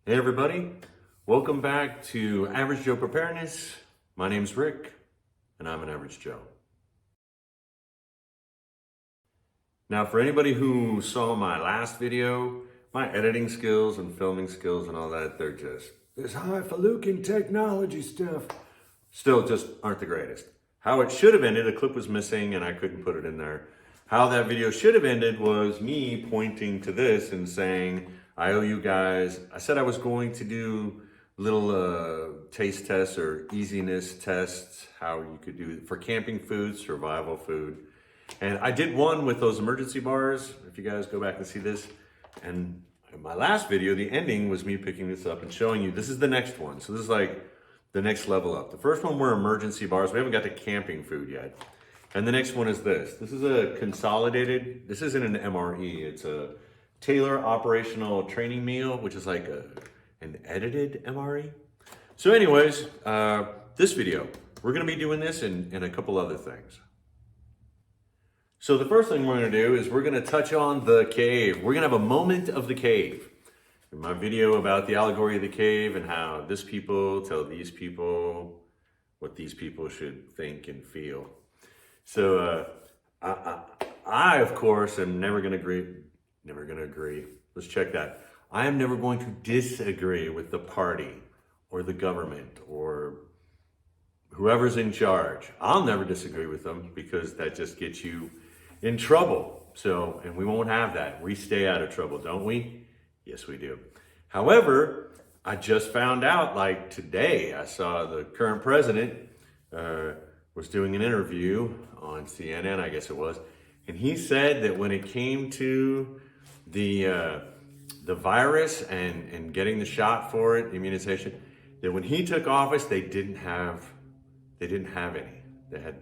Hey everybody, welcome back to Average Joe Preparedness. My name's Rick, and I'm an Average Joe. Now for anybody who saw my last video, my editing skills and filming skills and all that, they're just this highfalutin technology stuff. Still just aren't the greatest. How it should have ended, a clip was missing and I couldn't put it in there. How that video should have ended was me pointing to this and saying, I owe you guys, I said I was going to do little taste tests or easiness tests, how you could do it for camping food, survival food. And I did one with those emergency bars, if you guys go back and see this. And in my last video, the ending was me picking this up and showing you, this is the next one. So this is like the next level up. The first one were emergency bars. We haven't got to camping food yet. And the next one is this. This is a consolidated, this isn't an MRE, it's a Taylor Operational Training Meal, which is like an edited MRE. So anyways, this video, we're gonna be doing this and a couple other things. So the first thing we're gonna do is we're gonna touch on the cave. We're gonna have a moment of the cave. In my video about the allegory of the cave and how this people tell these people what these people should think and feel. So I of course, am never gonna agree. Let's check that. I am never going to disagree with the party or the government or whoever's in charge. I'll never disagree with them because that just gets you in trouble. So, and we won't have that. We stay out of trouble, don't we? Yes, we do. However, I just found out, like today, I saw the current president was doing an interview on CNN, I guess it was, and he said that when it came to the virus and getting the shot for it, the immunization, that when he took office, they didn't have any. There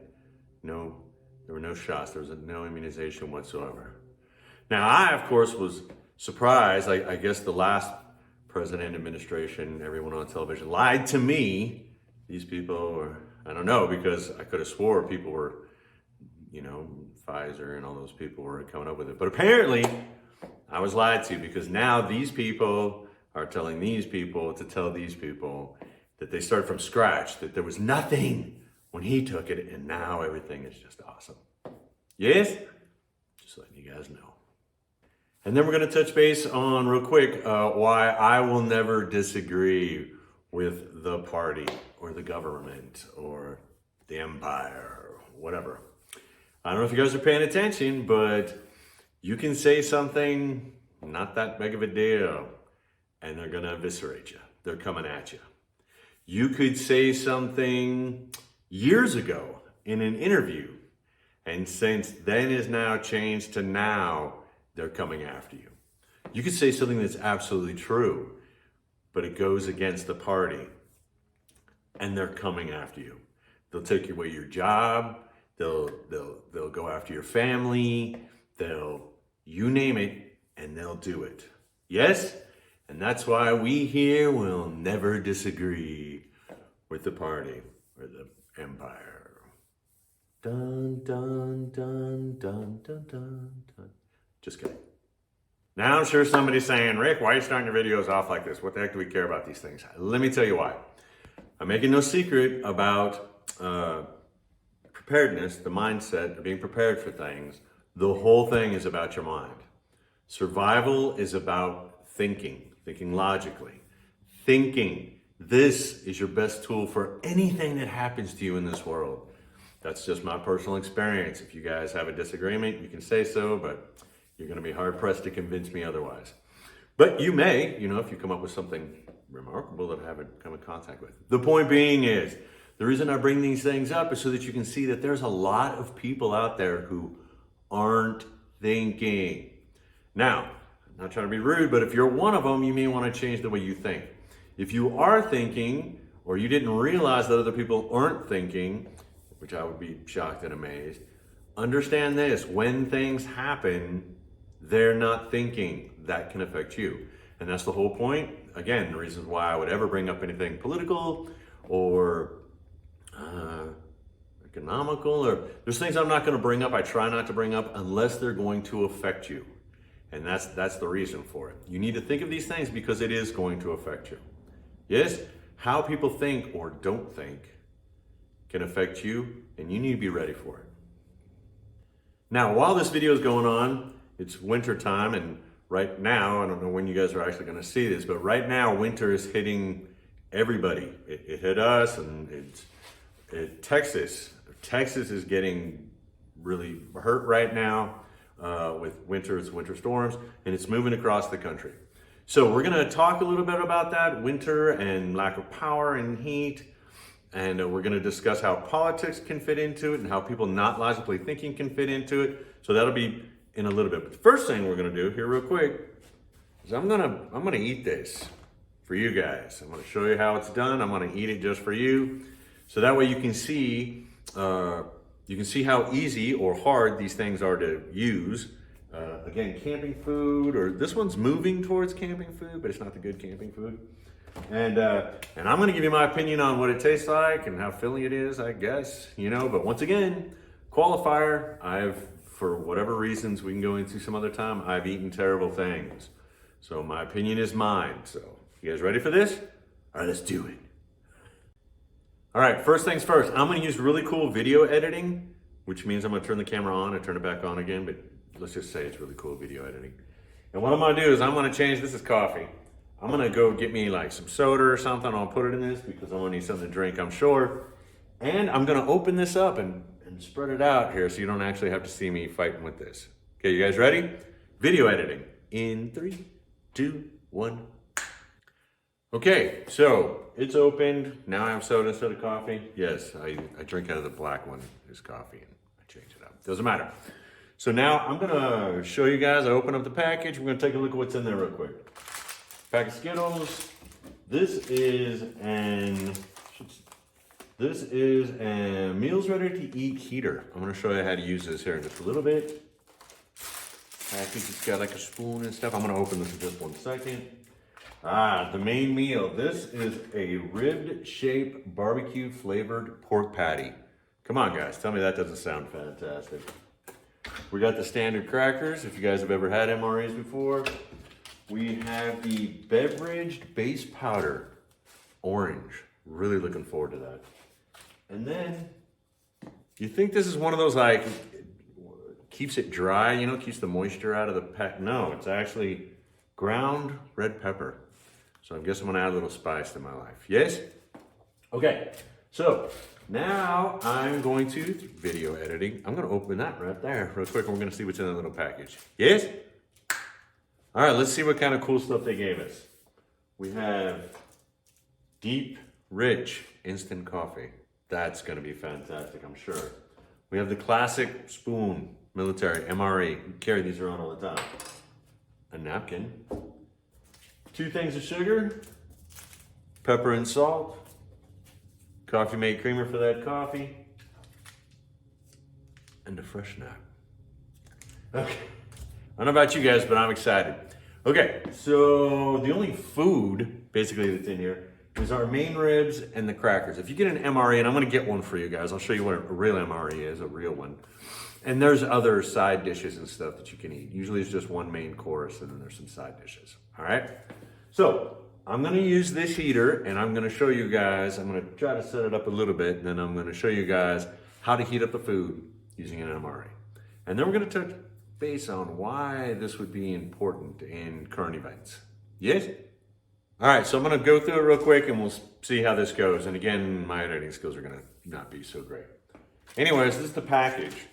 were no shots. There was no immunization whatsoever. Now, I, of course, was surprised. I guess the last president administration, everyone on television lied to me. These people were, I don't know, because I could have swore people were, Pfizer and all those people were coming up with it. But apparently, I was lied to because now these people are telling these people to tell these people that they started from scratch, that there was nothing when he took it, and now everything is just awesome. Yes? Just letting you guys know. And then we're going to touch base on, real quick, why I will never disagree with the party or the government or the empire or whatever. I don't know if you guys are paying attention, but you can say something not that big of a deal and they're going to eviscerate you. They're coming at you. You could say something years ago in an interview, and since then is now changed to now, they're coming after you. You could say something that's absolutely true, but it goes against the party, and they're coming after you. They'll take away your job. They'll go after your family. You name it, and they'll do it. Yes? And that's why we here will never disagree with the party or the empire. Dun, dun, dun, dun, dun, dun, dun. Just kidding. Now I'm sure somebody's saying, Rick, why are you starting your videos off like this? What the heck do we care about these things? Let me tell you why. I'm making no secret about preparedness, the mindset of being prepared for things. The whole thing is about your mind. Survival is about thinking logically. Thinking. This is your best tool for anything that happens to you in this world. That's just my personal experience. If you guys have a disagreement, you can say so, but you're going to be hard pressed to convince me otherwise. But you may, if you come up with something remarkable that I haven't come in contact with. The point being is, the reason I bring these things up is so that you can see that there's a lot of people out there who aren't thinking. Now, I'm not trying to be rude, but if you're one of them, you may want to change the way you think. If you are thinking, or you didn't realize that other people aren't thinking, which I would be shocked and amazed, understand this: when things happen, they're not thinking. That can affect you. And that's the whole point. Again, the reason why I would ever bring up anything political or economical, or there's things I'm not going to bring up. I try not to bring up unless they're going to affect you. And that's the reason for it. You need to think of these things because it is going to affect you. Yes, how people think or don't think can affect you, and you need to be ready for it. Now, while this video is going on, it's winter time, and right now, I don't know when you guys are actually going to see this, but right now, winter is hitting everybody. It hit us, and Texas is getting really hurt right now with winter storms, and it's moving across the country. So we're going to talk a little bit about that, winter and lack of power and heat, and we're going to discuss how politics can fit into it and how people not logically thinking can fit into it. So that'll be in a little bit. But the first thing we're going to do here real quick is I'm going to eat this for you guys. I'm going to show you how it's done. I'm going to eat it just for you. So that way you can see how easy or hard these things are to use. Again, camping food, or this one's moving towards camping food, but it's not the good camping food. And I'm going to give you my opinion on what it tastes like and how filling it is, I guess, but once again, qualifier, for whatever reasons we can go into some other time, I've eaten terrible things. So my opinion is mine. So you guys ready for this? All right, let's do it. All right, first things first, I'm going to use really cool video editing, which means I'm going to turn the camera on and turn it back on again, but let's just say it's really cool video editing. And what I'm going to do is I'm going to change, this is coffee. I'm going to go get me like some soda or something. I'll put it in this because I'm going to need something to drink, I'm sure. And I'm going to open this up and spread it out here so you don't actually have to see me fighting with this. Okay, you guys ready? Video editing in 3, 2, 1. Okay, so it's opened. Now I have soda instead of coffee. Yes, I drink out of the black one, is coffee, and I change it up. Doesn't matter. So now I'm gonna show you guys, I open up the package. We're gonna take a look at what's in there real quick. Pack of Skittles. This is a meals ready to eat heater. I'm gonna show you how to use this here in just a little bit. Package, it's got like a spoon and stuff. I'm gonna open this in just 1 second. The main meal. This is a ribbed shape barbecue flavored pork patty. Come on guys, tell me that doesn't sound fantastic. We got the standard crackers, if you guys have ever had MREs before. We have the beverage base powder, orange. Really looking forward to that. And then, you think this is one of those like, keeps it dry, keeps the moisture out of the pack. No, it's actually ground red pepper. So I guess I'm gonna add a little spice to my life. Yes? Okay, so now I'm going to, video editing, I'm gonna open that right there real quick and we're gonna see what's in that little package. Yes? All right, let's see what kind of cool stuff they gave us. We have deep, rich, instant coffee. That's gonna be fantastic, I'm sure. We have the classic spoon, military, MRE. We carry these around all the time. A napkin. 2 things of sugar, pepper and salt, Coffee Mate creamer for that coffee, and a fresh nap. Okay, I don't know about you guys, but I'm excited. Okay, so the only food, basically, that's in here is our main ribs and the crackers. If you get an MRE, and I'm gonna get one for you guys, I'll show you what a real MRE is, a real one. And there's other side dishes and stuff that you can eat. Usually it's just one main course and then there's some side dishes, all right? So I'm gonna use this heater and I'm gonna show you guys, I'm gonna try to set it up a little bit and then I'm gonna show you guys how to heat up the food using an MRE. And then we're gonna touch base on why this would be important in current events. Yes? All right, so I'm gonna go through it real quick and we'll see how this goes. And again, my editing skills are gonna not be so great. Anyways, this is the package.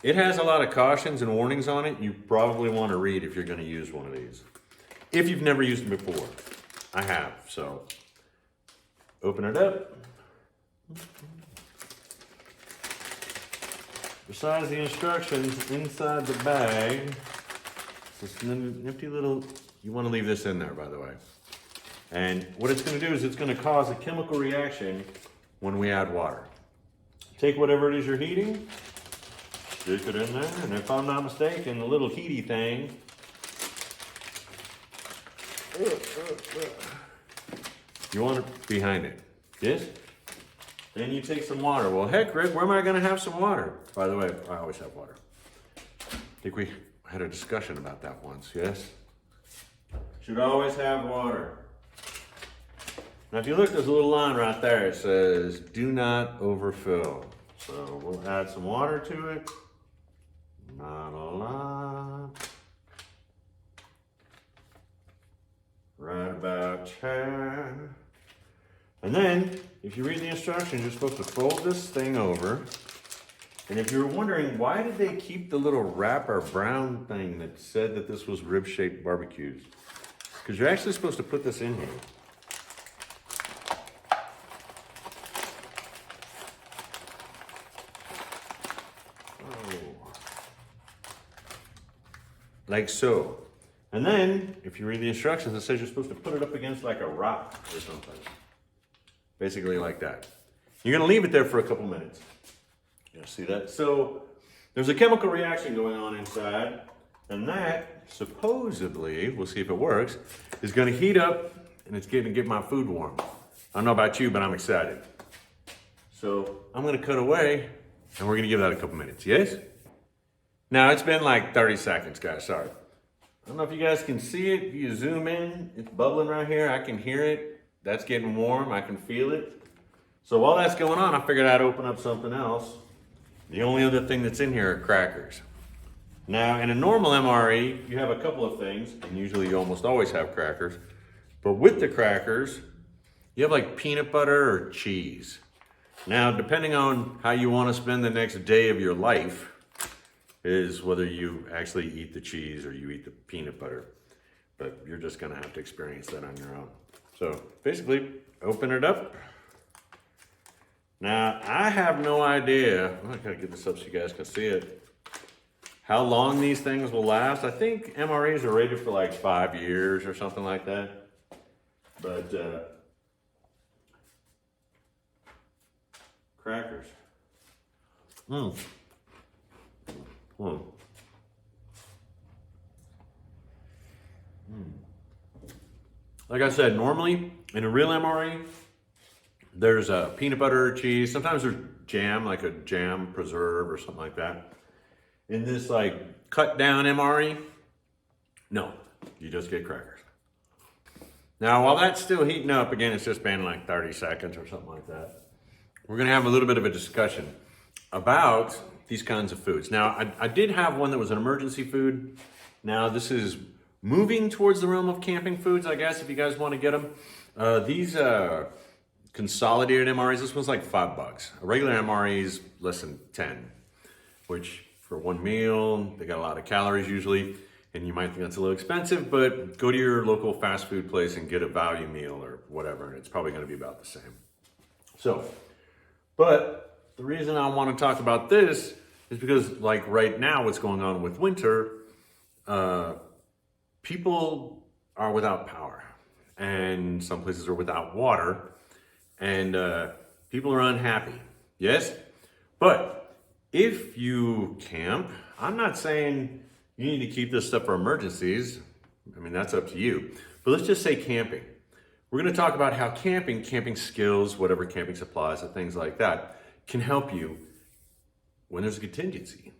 It has a lot of cautions and warnings on it. You probably want to read if you're going to use one of these. If you've never used them before. I have, so open it up. Besides the instructions inside the bag, this nifty little, you want to leave this in there, by the way. And what it's going to do is it's going to cause a chemical reaction when we add water. Take whatever it is you're heating, stick it in there, and if I'm not mistaken, the little heaty thing, you want it behind it. Yes? Then you take some water. Well, heck, Rick, where am I going to have some water? By the way, I always have water. I think I had a discussion about that once, yes? Should always have water. Now, if you look, there's a little line right there. It says, do not overfill. So we'll add some water to it. Not a lot. Right about here. And then, if you read the instructions, you're supposed to fold this thing over. And if you're wondering, why did they keep the little wrapper brown thing that said that this was rib-shaped barbecues? Because you're actually supposed to put this in here. Like so. And then, if you read the instructions, it says you're supposed to put it up against like a rock or something. Basically like that. You're gonna leave it there for a couple minutes. You see that? So, there's a chemical reaction going on inside, and that, supposedly, we'll see if it works, is gonna heat up, and it's gonna get my food warm. I don't know about you, but I'm excited. So, I'm gonna cut away, and we're gonna give that a couple minutes, yes? Now, it's been like 30 seconds, guys, sorry. I don't know if you guys can see it. If you zoom in, it's bubbling right here. I can hear it. That's getting warm. I can feel it. So while that's going on, I figured I'd open up something else. The only other thing that's in here are crackers. Now, in a normal MRE, you have a couple of things, and usually you almost always have crackers. But with the crackers, you have like peanut butter or cheese. Now, depending on how you want to spend the next day of your life, is whether you actually eat the cheese or you eat the peanut butter. But you're just gonna have to experience that on your own. So basically, open it up. Now, I have no idea, I gotta get this up so you guys can see it, how long these things will last. I think MREs are rated for like 5 years or something like that. But, crackers. Like I said, normally in a real MRE, there's a peanut butter, cheese. Sometimes there's jam, like a jam preserve or something like that. In this like cut down MRE, no, you just get crackers. Now, while that's still heating up, again, it's just been like 30 seconds or something like that. We're gonna have a little bit of a discussion about these kinds of foods. Now, I did have one that was an emergency food. Now, this is moving towards the realm of camping foods, I guess, if you guys want to get them. These consolidated MREs, this one's like $5. A regular MRE is less than 10, which for one meal, they got a lot of calories usually, and you might think that's a little expensive, but go to your local fast food place and get a value meal or whatever, and it's probably going to be about the same. So, but the reason I want to talk about this is because, like right now, what's going on with winter, people are without power, and some places are without water, and people are unhappy. Yes? But if you camp, I'm not saying you need to keep this stuff for emergencies. I mean, that's up to you. But let's just say camping. We're going to talk about how camping skills, whatever camping supplies and things like that, can help you when there's a contingency.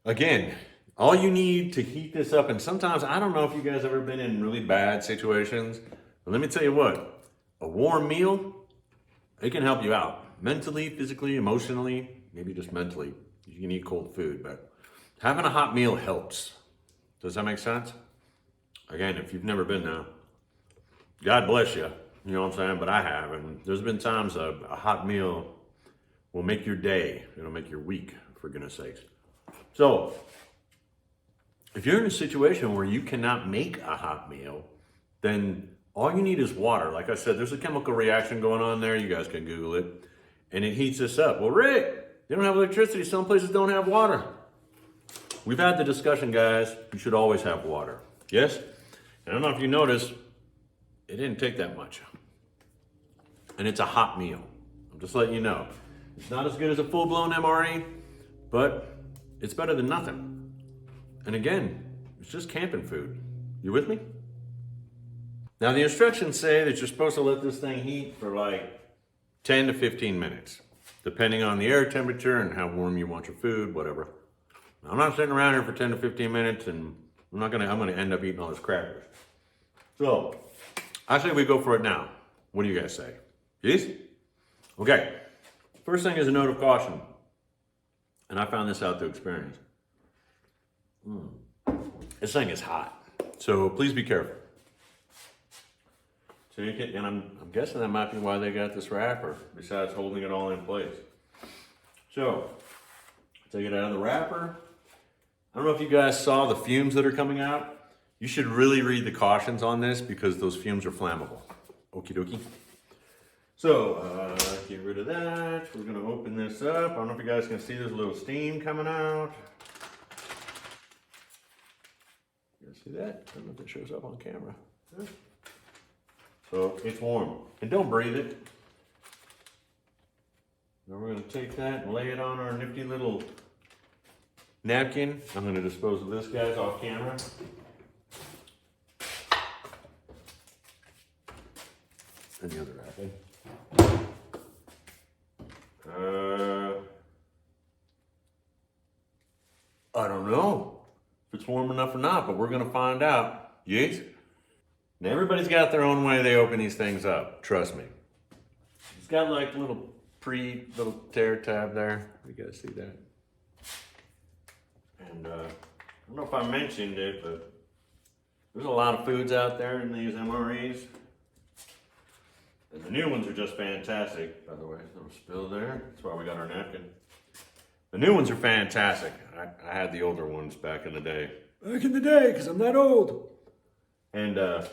Again, all you need to heat this up, and sometimes, I don't know if you guys ever been in really bad situations, but let me tell you what, a warm meal, it can help you out. Mentally, physically, emotionally, maybe just mentally. You can eat cold food, but having a hot meal helps. Does that make sense? Again, if you've never been there, God bless you, you know what I'm saying? But I have, and there's been times a hot meal will make your day. It'll make your week, for goodness sakes. So, if you're in a situation where you cannot make a hot meal, then all you need is water. Like I said, there's a chemical reaction going on there. You guys can Google it. And it heats this up. Well, Rick, they don't have electricity. Some places don't have water. We've had the discussion, guys. You should always have water. Yes? And I don't know if you noticed, it didn't take that much. And it's a hot meal. I'm just letting you know. It's not as good as a full-blown MRE, but it's better than nothing. And again, it's just camping food. You with me? Now, the instructions say that you're supposed to let this thing heat for like 10 to 15 minutes, depending on the air temperature and how warm you want your food, whatever. I'm not sitting around here for 10 to 15 minutes and I'm gonna end up eating all those crackers. So, I say we go for it now. What do you guys say? Yes? Okay. First thing is a note of caution. And I found this out through experience. This thing is hot. So please be careful. So you can, and I'm guessing that might be why they got this wrapper, besides holding it all in place. So, take it out of the wrapper. I don't know if you guys saw the fumes that are coming out. You should really read the cautions on this because those fumes are flammable. Okie dokie. So, get rid of that. We're gonna open this up. I don't know if you guys can see there's a little steam coming out. You guys see that? I don't know if it shows up on camera. Yeah. So, it's warm. And don't breathe it. Now we're gonna take that and lay it on our nifty little napkin. I'm gonna dispose of this, guys, off camera. And the other wrapping. I don't know if it's warm enough or not, but we're gonna find out. Yes? Now everybody's got their own way they open these things up, trust me. It's got like little tear tab there. You guys see that? And I don't know if I mentioned it, but there's a lot of foods out there in these MREs. And the new ones are just fantastic, by the way. Little spill there. That's why we got our napkin. The new ones are fantastic. I had the older ones back in the day. Back in the day, because I'm not old. And so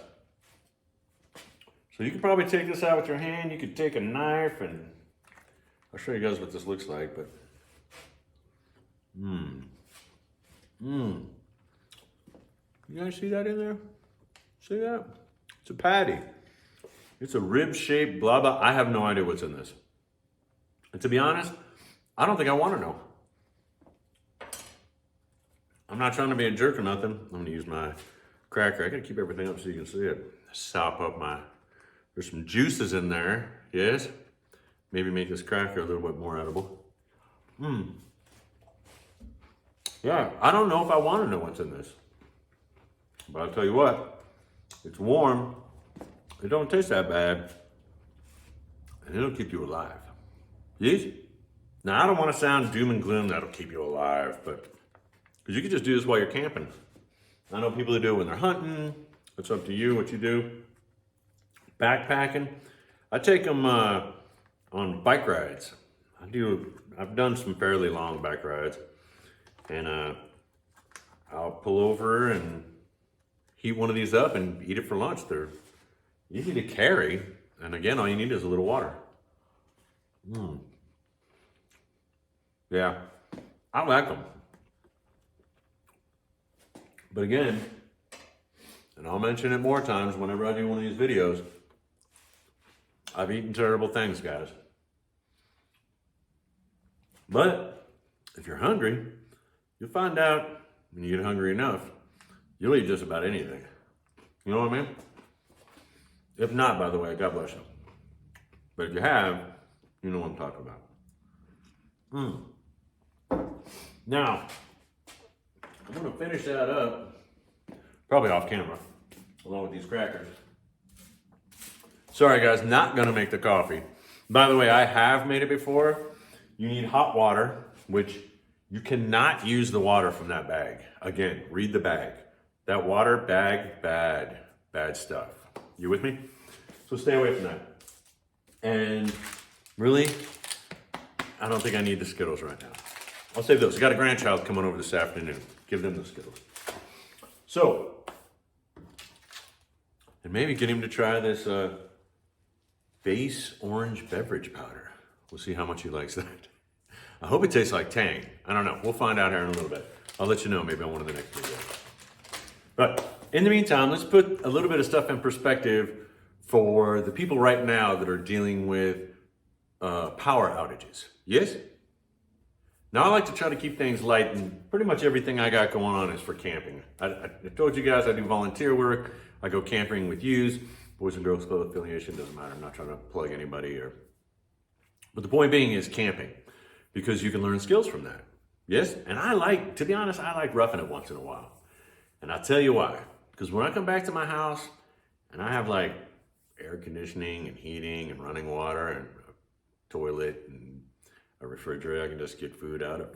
you could probably take this out with your hand. You could take a knife, and I'll show you guys what this looks like. But you guys see that in there? See that? It's a patty. It's a rib-shaped blah blah. I have no idea what's in this. And to be honest, I don't think I want to know. I'm not trying to be a jerk or nothing. I'm gonna use my cracker. I gotta keep everything up so you can see it. Sop up there's some juices in there, yes? Maybe make this cracker a little bit more edible. Yeah, I don't know if I want to know what's in this. But I'll tell you what, it's warm. It don't taste that bad. And it'll keep you alive. Yes? Now, I don't want to sound doom and gloom that'll keep you alive, but because you can just do this while you're camping. I know people that do it when they're hunting. It's up to you what you do. Backpacking. I take them on bike rides. I've done some fairly long bike rides. And I'll pull over and heat one of these up and eat it for lunch. They're easy to carry. And again, all you need is a little water. Yeah, I like them. But again, and I'll mention it more times whenever I do one of these videos, I've eaten terrible things, guys. But if you're hungry, you'll find out when you get hungry enough, you'll eat just about anything. You know what I mean? If not, by the way, God bless you. But if you have, you know what I'm talking about. Now, I'm gonna finish that up, probably off camera, along with these crackers. Sorry guys, not gonna make the coffee. By the way, I have made it before. You need hot water, which you cannot use the water from that bag. Again, read the bag. That water bag, bad stuff. You with me? So stay away from that. And really, I don't think I need the Skittles right now. I'll save those. I got a grandchild coming over this afternoon. Give them the Skittles. So, and maybe get him to try this base orange beverage powder. We'll see how much he likes that. I hope it tastes like Tang. I don't know. We'll find out here in a little bit. I'll let you know maybe on one of the next videos. But in the meantime, let's put a little bit of stuff in perspective for the people right now that are dealing with power outages. Yes? Now, I like to try to keep things light, and pretty much everything I got going on is for camping. I told you guys I do volunteer work. I go camping with yous. Boys and Girls Club affiliation, doesn't matter. I'm not trying to plug anybody. But the point being is camping, because you can learn skills from that. Yes? And to be honest, I like roughing it once in a while. And I'll tell you why. Because when I come back to my house and I have like air conditioning and heating and running water and a toilet and a refrigerator I can just get food out of.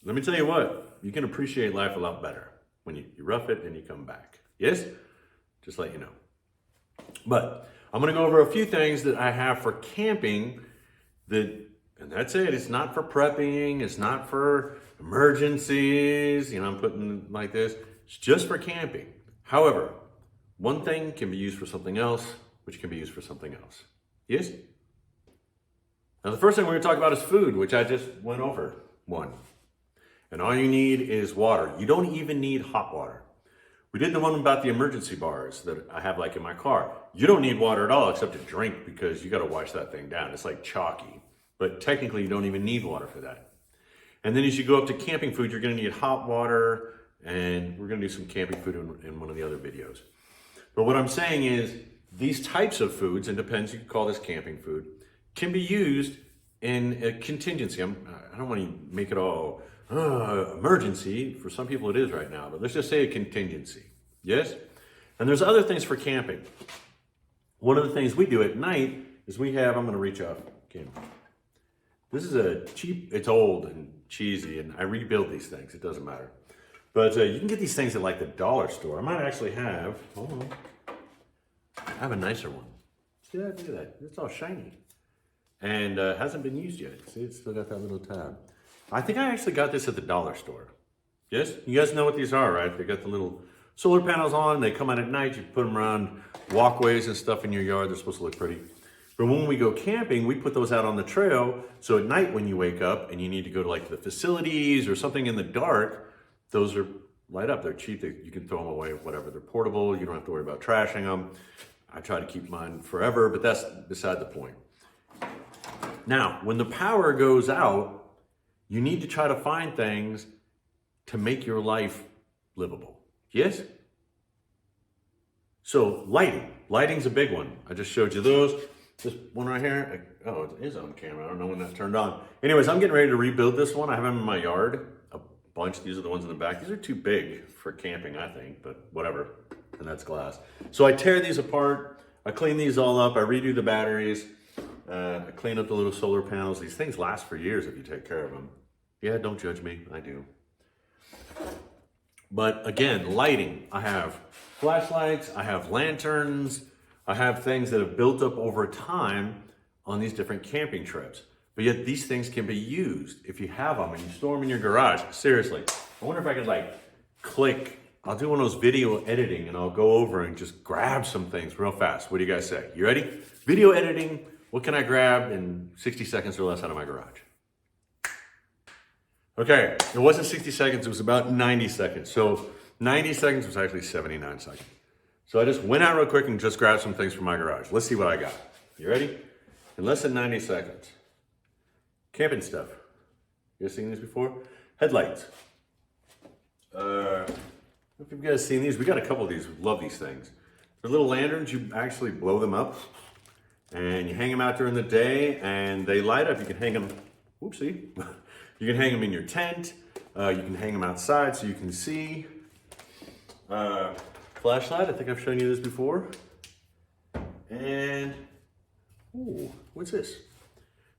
Let me tell you what, you can appreciate life a lot better when you rough it and you come back. Yes? Just let you know. But I'm gonna go over a few things that I have for camping and that's it. It's not for prepping, it's not for emergencies, I'm putting it like this. It's just for camping. However, one thing can be used for something else, which can be used for something else. Yes? Now, the first thing we're gonna talk about is food, which I just went over one. And all you need is water. You don't even need hot water. We did the one about the emergency bars that I have like in my car. You don't need water at all except to drink because you gotta wash that thing down. It's like chalky, but technically you don't even need water for that. And then as you go up to camping food, you're gonna need hot water, and we're gonna do some camping food in one of the other videos. But what I'm saying is these types of foods, and depends, you can call this camping food, can be used in a contingency. I don't want to make it all emergency. For some people it is right now, but let's just say a contingency. Yes? And there's other things for camping. One of the things we do at night is I'm going to reach off camera. This is it's old and cheesy, and I rebuild these things. It doesn't matter. But you can get these things at like the dollar store. I might actually have, hold on, I have a nicer one. See that? Look at that. It's all shiny. And hasn't been used yet. See, it's still got that little tab. I think I actually got this at the dollar store. Yes? You guys know what these are, right? They got the little solar panels on. They come out at night. You put them around walkways and stuff in your yard. They're supposed to look pretty. But when we go camping, we put those out on the trail. So at night when you wake up and you need to go to like the facilities or something in the dark, those are light up. They're cheap. You can throw them away, whatever. They're portable. You don't have to worry about trashing them. I try to keep mine forever, but that's beside the point. Now, when the power goes out, you need to try to find things to make your life livable. Yes? So lighting. Lighting's a big one. I just showed you those. This one right here. Oh, it is on camera. I don't know when that turned on. Anyways, I'm getting ready to rebuild this one. I have them in my yard. A bunch. These are the ones in the back. These are too big for camping, I think, but whatever. And that's glass. So I tear these apart. I clean these all up. I redo the batteries. I clean up the little solar panels. These things last for years if you take care of them. Yeah, don't judge me. I do. But again, lighting. I have flashlights. I have lanterns. I have things that have built up over time on these different camping trips. But yet these things can be used if you have them and you store them in your garage. Seriously. I wonder if I could like click. I'll do one of those video editing and I'll go over and just grab some things real fast. What do you guys say? You ready? Video editing. What can I grab in 60 seconds or less out of my garage? Okay, it wasn't 60 seconds, it was about 90 seconds. So 90 seconds was actually 79 seconds. So I just went out real quick and just grabbed some things from my garage. Let's see what I got. You ready? In less than 90 seconds. Camping stuff. You guys seen these before? Headlights. I don't know if you guys seen these. We got a couple of these. We love these things. They're little lanterns. You actually blow them up. And you hang them out during the day and they light up. You can hang them, whoopsie. You can hang them in your tent. You can hang them outside so you can see. Flashlight, I think I've shown you this before. And, ooh, what's this?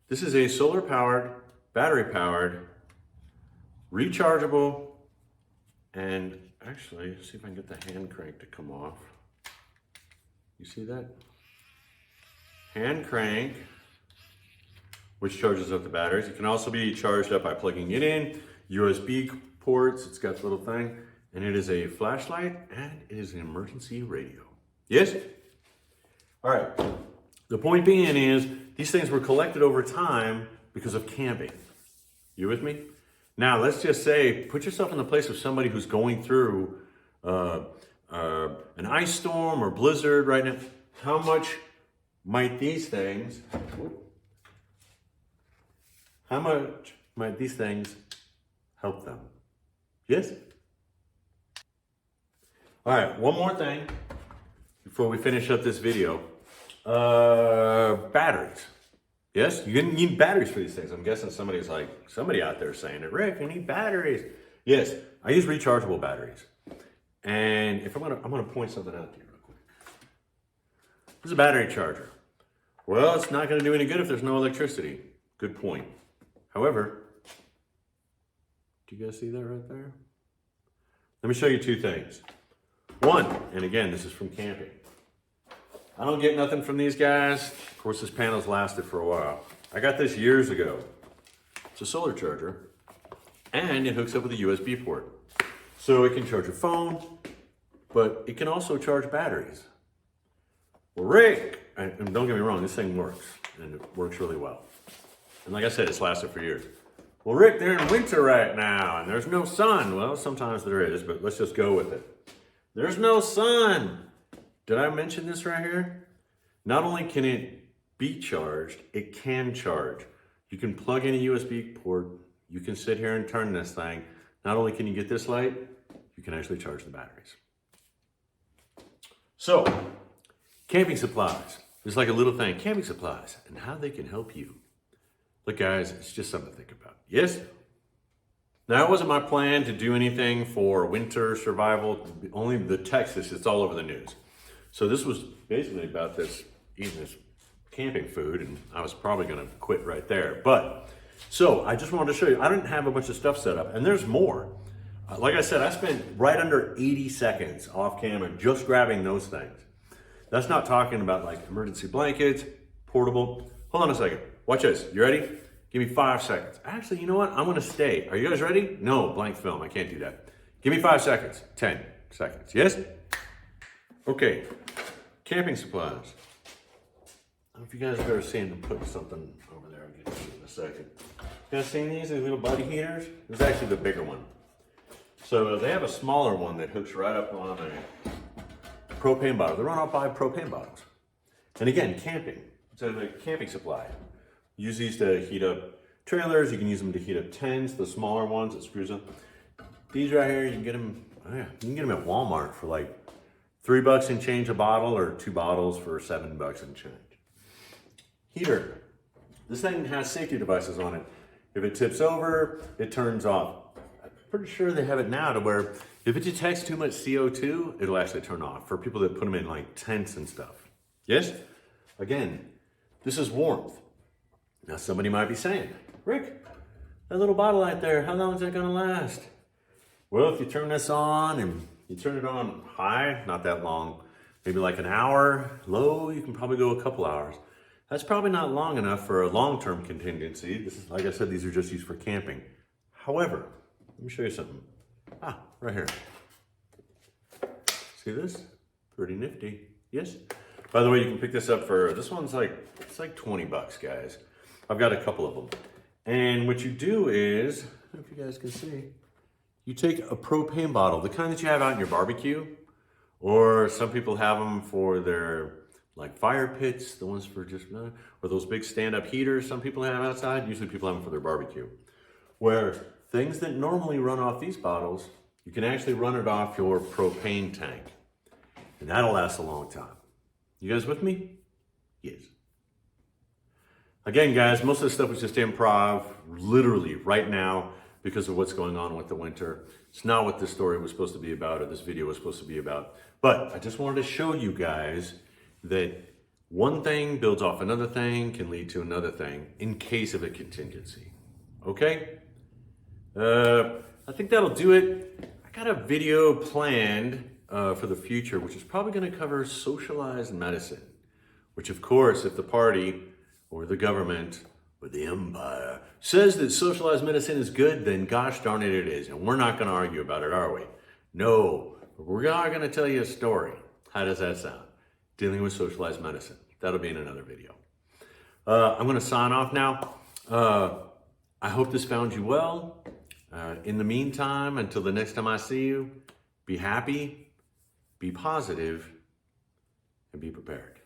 This is a solar powered, battery powered, rechargeable, and actually, let's see if I can get the hand crank to come off. You see that? Hand crank, which charges up the batteries. It can also be charged up by plugging it in, USB ports, it's got the little thing, and it is a flashlight, and it is an emergency radio. Yes? All right, the point being is, these things were collected over time because of camping. You with me? Now, let's just say, put yourself in the place of somebody who's going through an ice storm or blizzard right now. How much might these things help them? Yes? All right, one more thing before we finish up this video. Batteries. Yes, you need batteries for these things. I'm guessing somebody out there saying it, Rick, I need batteries. Yes, I use rechargeable batteries. And if I'm gonna point something out to you real quick. This is a battery charger. Well, it's not gonna do any good if there's no electricity. Good point. However, do you guys see that right there? Let me show you two things. One, and again, this is from camping. I don't get nothing from these guys. Of course, this panel's lasted for a while. I got this years ago. It's a solar charger, and it hooks up with a USB port. So it can charge your phone, but it can also charge batteries. Well, Rick, and don't get me wrong, this thing works, and it works really well. And like I said, it's lasted for years. Well, Rick, they're in winter right now, and there's no sun. Well, sometimes there is, but let's just go with it. There's no sun. Did I mention this right here? Not only can it be charged, it can charge. You can plug in a USB port. You can sit here and turn this thing. Not only can you get this light, you can actually charge the batteries. So, camping supplies. There's like a little thing, camping supplies, and how they can help you. Look, guys, it's just something to think about. Yes? Now, it wasn't my plan to do anything for winter survival. Only the Texas, it's all over the news. So this was basically about eating this camping food, and I was probably gonna quit right there. But, so I just wanted to show you, I didn't have a bunch of stuff set up, and there's more. Like I said, I spent right under 80 seconds off camera just grabbing those things. That's not talking about like emergency blankets, portable. Hold on a second. Watch this. You ready? Give me 5 seconds. Actually, you know what? I'm gonna stay. Are you guys ready? No, blank film. I can't do that. Give me 5 seconds. 10 seconds. Yes? Okay. Camping supplies. I don't know if you guys have ever seen them put something over there. I'll get to it in a second. You guys seen these little body heaters? This is actually the bigger one. So they have a smaller one that hooks right up on a propane bottle. They run off 5 propane bottles. And again, camping. It's a camping supply. Use these to heat up trailers. You can use them to heat up tents, the smaller ones that screws up. These right here, you can get them, you can get them at Walmart for like $3 and change a bottle, or 2 bottles for $7 and change. Heater. This thing has safety devices on it. If it tips over, it turns off. I'm pretty sure they have it now to where if it detects too much CO2, it'll actually turn off for people that put them in like tents and stuff. Yes? Again, this is warmth. Now somebody might be saying, Rick, that little bottle out there, how long is that gonna last? Well, if you turn this on and you turn it on high, not that long, maybe like an hour. Low, you can probably go a couple hours. That's probably not long enough for a long-term contingency. This is, like I said, these are just used for camping. However, let me show you something. Right here. See this? Pretty nifty. Yes? By the way, you can pick this up for, this one's like, it's like 20 bucks, guys. I've got a couple of them. And what you do is, I don't know if you guys can see, you take a propane bottle, the kind that you have out in your barbecue, or some people have them for their like fire pits, the ones for just, or those big stand-up heaters some people have outside. Usually people have them for their barbecue. Where things that normally run off these bottles, you can actually run it off your propane tank. And that'll last a long time. You guys with me? Yes. Again, guys, most of this stuff was just improv, literally right now, because of what's going on with the winter. It's not what this story was supposed to be about, or this video was supposed to be about. But I just wanted to show you guys that one thing builds off another thing, can lead to another thing in case of a contingency. Okay? I think that'll do it. I got a video planned for the future, which is probably going to cover socialized medicine, which of course, if the party or the government or the empire says that socialized medicine is good, then gosh darn it, it is. And we're not going to argue about it, are we? No, we're going to tell you a story. How does that sound? Dealing with socialized medicine. That'll be in another video. I'm going to sign off now. I hope this found you well. In the meantime, until the next time I see you, be happy, be positive, and be prepared.